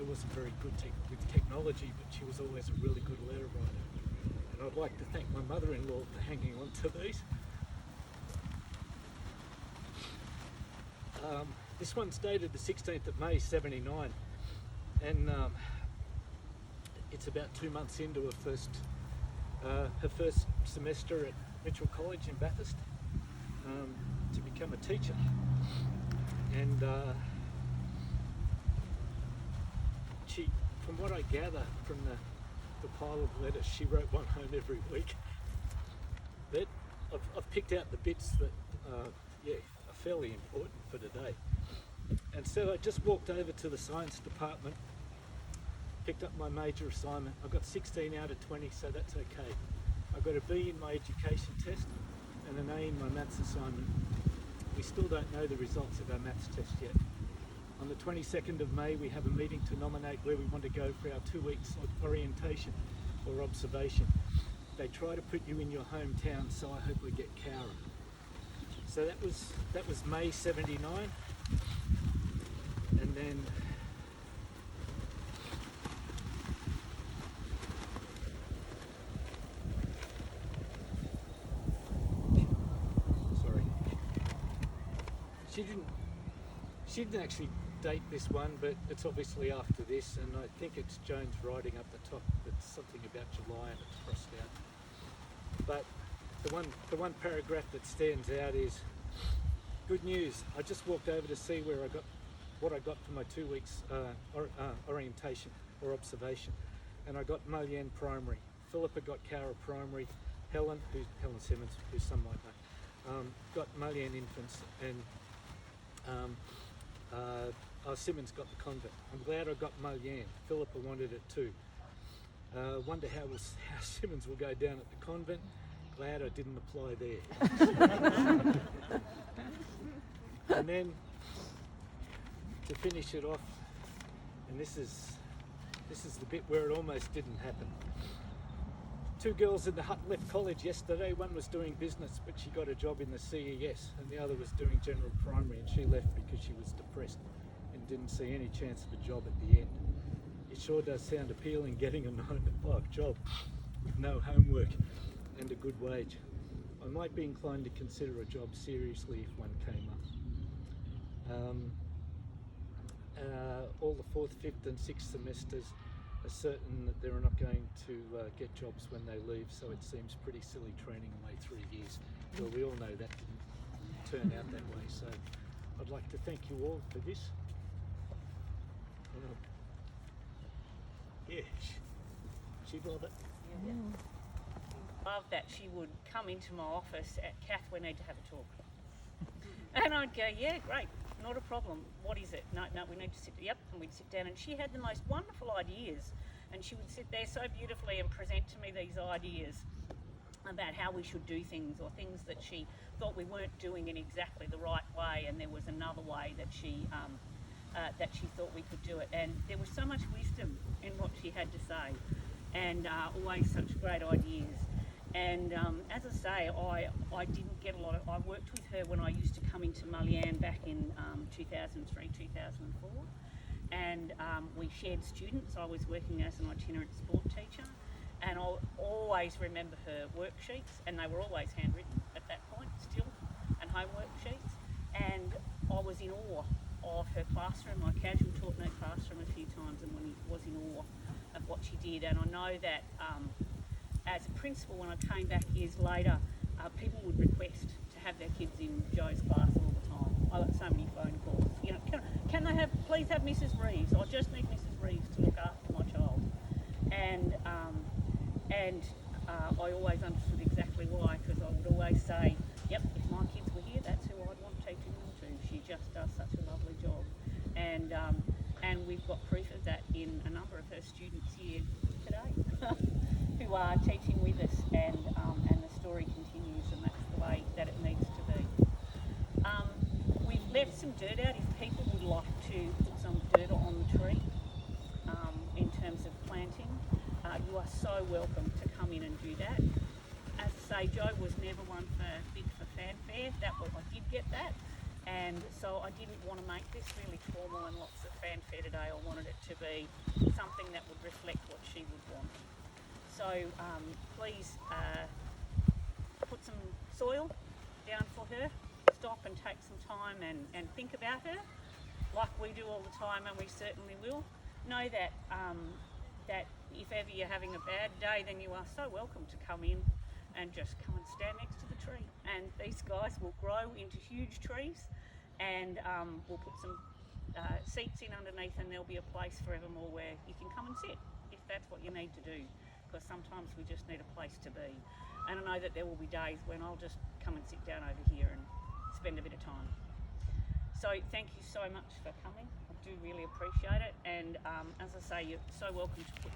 wasn't very good with technology, but she was always a really good letter writer. And I'd like to thank my mother-in-law for hanging on to these. This one's dated the 16th of May 79, and it's about 2 months into her first semester at Mitchell College in Bathurst to become a teacher. And she, from what I gather from the pile of letters, she wrote one home every week. But I've picked out the bits that are fairly important for today. And so I just walked over to the science department, picked up my major assignment. I got 16 out of 20, so that's okay. I got a B in my education test and an A in my maths assignment. We still don't know the results of our maths test yet. On the 22nd of May, we have a meeting to nominate where we want to go for our 2 weeks of orientation or observation. They try to put you in your hometown, so I hope we get Cowra. So that was May 79, and then she didn't actually date this one, but it's obviously after this, and I think it's Joan's writing up the top. It's something about July and it's crossed out. But the one paragraph that stands out is, good news, I just walked over to see what I got for my 2 weeks orientation or observation, and I got Mullian Primary. Philippa got Cowra Primary. Helen Simmons, who some might know, got Mullian Infants, and Simmons got the convent. I'm glad I got Mullian. Philippa wanted it too. Wonder how Simmons will go down at the convent. Glad I didn't apply there. And then to finish it off, and this is the bit where it almost didn't happen. 2 girls in the hut left college yesterday. One was doing business, but she got a job in the CES, and the other was doing general primary, and she left because she was depressed and didn't see any chance of a job at the end. It sure does sound appealing, getting a 9-to-5 job with no homework and a good wage. I might be inclined to consider a job seriously if one came up. All the 4th, 5th and 6th semesters are certain that they're not going to get jobs when they leave, so it seems pretty silly training away 3 years. Well, we all know that didn't turn out that way, so I'd like to thank you all for this. She brought it. Yeah. Love that she would come into my office at Kath, we need to have a talk. And I'd go, yeah, great, not a problem. What is it? No, we need to sit, yep, and we'd sit down, and she had the most wonderful ideas, and she would sit there so beautifully and present to me these ideas about how we should do things, or things that she thought we weren't doing in exactly the right way, and there was another way that she thought we could do it. And there was so much wisdom in what she had to say, and always such great ideas. And as I say, I didn't get a lot of, I worked with her when I used to come into Mullian back in 2003, 2004, and we shared students. I was working as an itinerant sport teacher, and I'll always remember her worksheets, and they were always handwritten at that point still, and homework sheets, and I was in awe of her classroom. I casual taught in her classroom a few times, and was in awe of what she did. And I know that as a principal, when I came back years later, people would request to have their kids in Jo's class all the time. I got so many phone calls. You know, can they please have Mrs. Reeves? I just need Mrs. Reeves to look after my child. And I always understood exactly why, because I would always say, yep, if my kids were here, that's who I'd want teaching them to. She just does such a lovely job. And we've got proof of that in a number of her students here today who are teaching with us, and the story continues, and that's the way that it needs to be. We've left some dirt out if people would like to put some dirt on the tree in terms of planting. You are so welcome to come in and do that. As I say, Jo was never one big for fanfare. I did get that, and so I didn't want to make this really formal and lots of fanfare today. I wanted it to be something that would reflect what she would want. So please put some soil down for her. Stop and take some time and think about her, like we do all the time, and we certainly will. Know that that if ever you're having a bad day, then you are so welcome to come in and just come and stand next to the tree. And these guys will grow into huge trees, and we'll put some seats in underneath, and there'll be a place forevermore where you can come and sit if that's what you need to do, because sometimes we just need a place to be. And I know that there will be days when I'll just come and sit down over here and spend a bit of time. So thank you so much for coming. I do really appreciate it. And as I say, you're so welcome to put